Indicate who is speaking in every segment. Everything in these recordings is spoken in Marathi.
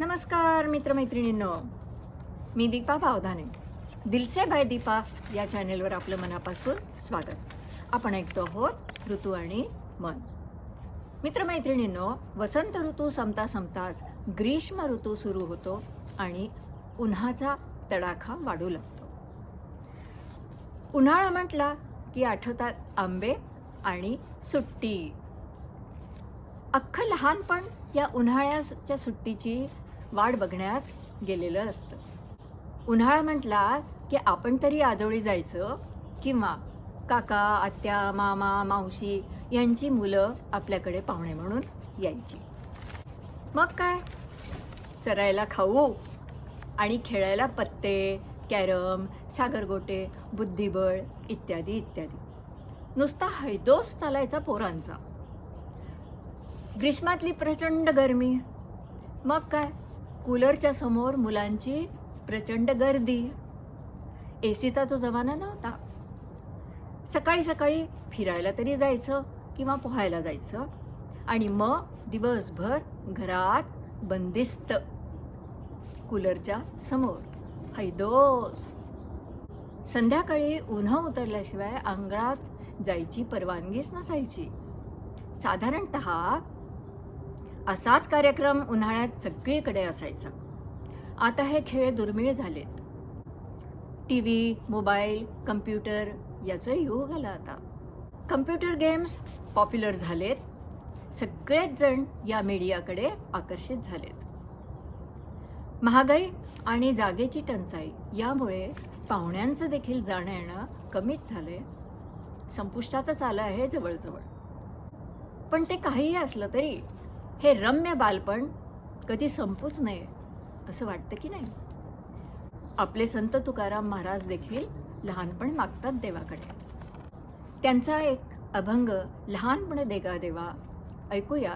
Speaker 1: नमस्कार मित्रमैत्रिणींनो, मी दीपा भावधाने. दिलसे बाय दीपा या चॅनेलवर आपलं मनापासून स्वागत. आपण ऐकतो आहोत ऋतू आणि मन. मित्रमैत्रिणींनो, वसंत ऋतू संपता संपताच ग्रीष्म ऋतू सुरू होतो आणि उन्हाचा तडाखा वाढू लागतो. उन्हाळा म्हटला की आठवतात आंबे आणि सुट्टी. अख्खं लहानपण या उन्हाळ्याच्या सुट्टीची वाट बघण्यात गेलेलं असतं. उन्हाळा म्हटला की आपण तरी आजोळी जायचं किंवा काका, आत्या, मामा, मावशी यांची मुलं आपल्याकडे पाहुणे म्हणून यायची. मग काय, चरायला खाऊ आणि खेळायला पत्ते, कॅरम, सागरगोटे, बुद्धिबळ इत्यादी इत्यादी. नुसता हैदोस चालायचा पोरांचा. ग्रीष्मातली प्रचंड गरमी, मग काय, कूलरच्या समोर मुलांची प्रचंड गर्दी. एसीचा तो जमाना नव्हता. सकाळी सकाळी फिरायला तरी जायचं किंवा पोहायला जायचं आणि मग दिवसभर घरात बंदिस्त कूलरच्या समोर हैदोस. संध्याकाळी उन्हं उतरल्याशिवाय अंगणात जायची परवानगीच नसायची. साधारणतः असाच कार्यक्रम उन्हाळ्यात सगळीकडे असायचा. आता हे खेळ दुर्मिळ झालेत. टीव्ही, मोबाईल, कम्प्युटर याचं युग आलं आता. कम्प्युटर गेम्स पॉप्युलर झालेत. सगळेच जण या मीडियाकडे आकर्षित झालेत. महागाई आणि जागेची टंचाई यामुळे पाहुण्यांचं देखील जाणं येणं कमीच झालंय. संपुष्टातच आलं आहे जवळजवळ. पण ते काहीही असलं तरी हे रम्य बालपण कधी संपूच नये असं वाटतं की नाही? आपले संत तुकाराम महाराज देखील लहानपण मागतात देवाकडे. त्यांचा एक अभंग लहानपण देगा देवा ऐकूया.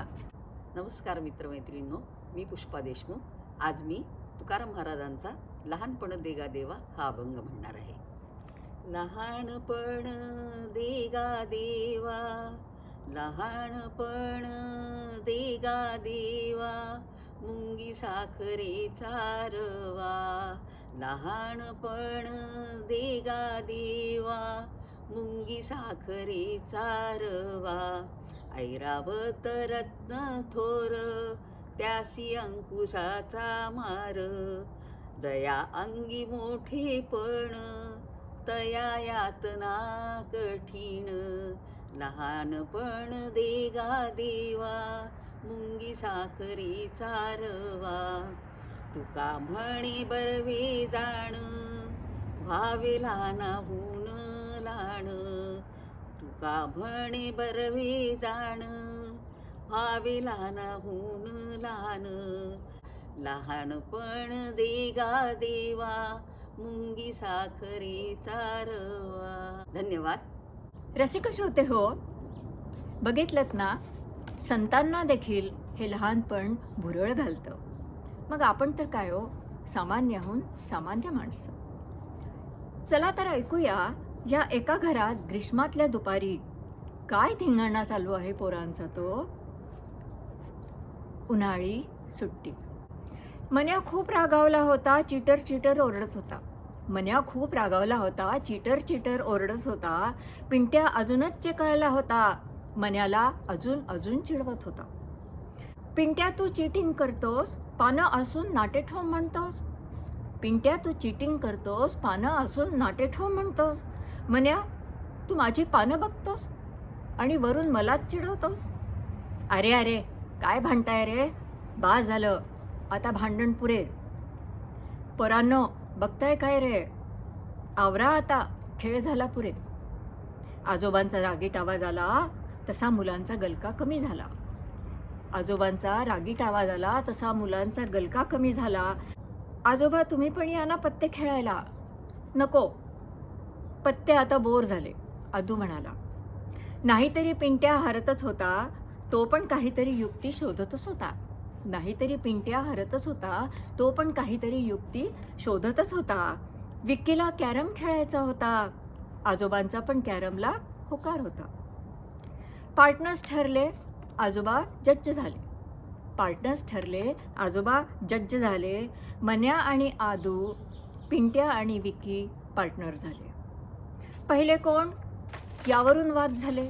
Speaker 2: नमस्कार मित्रमैत्रिणींनो, मी पुष्पा देशमुख. आज मी तुकाराम महाराजांचा लहानपण देगा देवा हा अभंग म्हणणार आहे. लहानपण देगा देवा, लहानपण देगा देवा, मुंगी साखरेचा रवा. लहानपण देगा देवा, मुंगी साखरेचा रवा. ऐरावत रत्न थोर, त्यासी अंकुशाचा मार. दया अंगी मोठेपण, तया यातना कठीण. लहानपण देगा देवा, मुंगी साखरेचा रवा. तुका म्हणे बरवे जाण, व्हावे लहानाहून लहान. तुका म्हणे बरवे जाण, व्हावे लहानाहून लहान. लहानपण देगा देवा, मुंगी साखरेचा रवा. धन्यवाद.
Speaker 1: रसिक श्रोते हो, बघितलंत ना, संतांना देखील हे लहानपण भुरळ घालतं. मग आपण तर काय हो, सामान्यहून सामान्य माणसं. चला तर ऐकूया या एका घरात ग्रीष्मातल्या दुपारी काय धिंगाणा चालू आहे पोरांचा तो. उन्हाळी सुट्टी. मन्या खूप रागावला होता, चिटर चिटर ओरडत होता. मन्या खूप रागावला होता, चिटर चिटर ओरडत होता. पिंट्या अजूनच चेकाळला होता, मन्याला अजून अजून चिडवत होता. पिंट्या तू चीटिंग करतोस, पानं असून नाटे ठोम म्हणतोस. पिंट्या तू चीटिंग करतोस, पानं असून नाटे ठोम म्हणतोस. मन्या तू माझी पानं बघतोस आणि वरून मलाच चिडवतोस. अरे अरे, काय भांडताय रे, बास झालं, आता भांडण पुरे. पोरांनो, बघताय काय रे, आवरा आता, खेळ झाला पुरे. आजोबांचा रागीट आवाज आला तसा मुलांचा गलका कमी झाला. आजोबांचा रागीट आवाज आला तसा मुलांचा गलका कमी झाला. आजोबा तुम्ही पण या ना पत्ते खेळायला. नको, पत्ते आता बोर झाले, आदू म्हणाला. नाहीतरी पिंट्या हरतच होता, तो पण काहीतरी युक्ती शोधतच होता. नाहीतरी पिंट्या हरतच होता, तो पण काहीतरी युक्ती शोधतच होता. विक्कीला कॅरम खेळायचा होता. आजोबांचा पण कॅरमला होकार होता. पार्टनर्स ठरले. आजोबा जज झाले. पार्टनर्स ठरले. आजोबा जड्ज झाले. मन्या आणि आदू, पिंट्या आणि विकी पार्टनर झाले. पहिले कोण यावरून वाद झाले.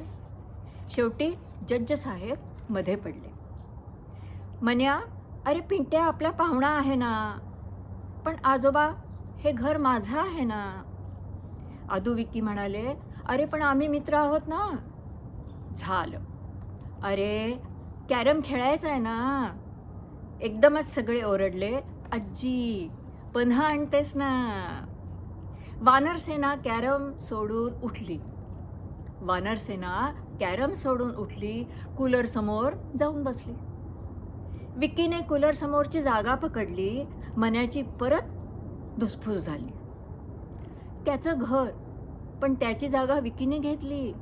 Speaker 1: शेवटी जड्ज साहेब मध्ये पडले. मन्या, अरे पिंट्या आपला पाहुणा आहे ना, पण आजोबा हे घर माझं आहे ना. आदू विकी म्हणाले, अरे पण आम्ही मित्र आहोत ना. झालं. अरे कॅरम खेळायचं आहे ना. एकदमच सगळे ओरडले, आजी पुन्हा आणतेस ना. वानरसेना कॅरम सोडून उठली. वानरसेना कॅरम सोडून उठली. कूलर समोर जाऊन बसली. विकीने कूलर समोरची जागा पकडली. मन्याची परत धुसफूस झाली. त्याचं घर, पण त्याची जागा विकीने घेतली.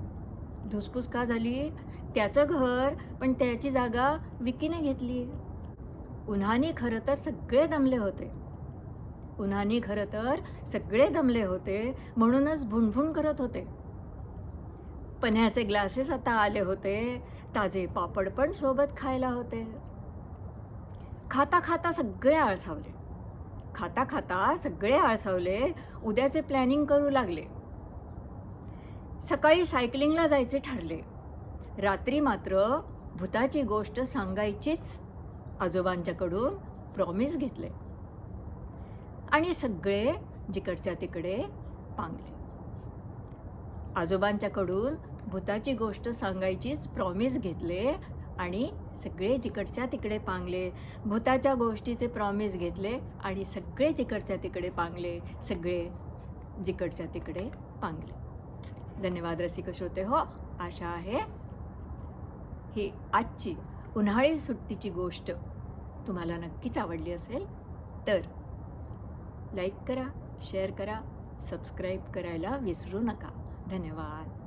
Speaker 1: धुसफूस का झाली? त्याचं घर, पण त्याची जागा विकीने घेतली. उन्हाने खरं तर सगळे दमले होते. उन्हाने खरं तर सगळे दमले होते, म्हणूनच भुणभुण करत होते. पन्ह्याचे ग्लासेस आता आले होते. ताजे पापड पण सोबत खायला होते. खाता खाता सगळे आळसावले. खाता खाता सगळे आळसावले. उद्याचे प्लॅनिंग करू लागले. सकाळी सायकलिंगला जायचे ठरले. रात्री मात्र भूताची गोष्ट सांगायचीच आजोबांच्याकडून प्रॉमिस घेतले. आणि सगळे जिकडच्या तिकडे पांगले. आजोबांच्याकडून भूताची गोष्ट सांगायचीच प्रॉमिस घेतले आणि सगळे जिकडच्या तिकडे पांगले. भूताच्या गोष्टीचे प्रॉमिस घेतले आणि सगळे जिकडच्या तिकडे पांगले. सगळे जिकडच्या तिकडे पांगले. धन्यवाद रसिक श्रोते हो. आशा आहे ही आजची उन्हाळी सुट्टीची गोष्ट तुम्हाला नक्कीच आवडली असेल. तर लाईक करा, शेअर करा, सबस्क्राईब करायला विसरू नका. धन्यवाद.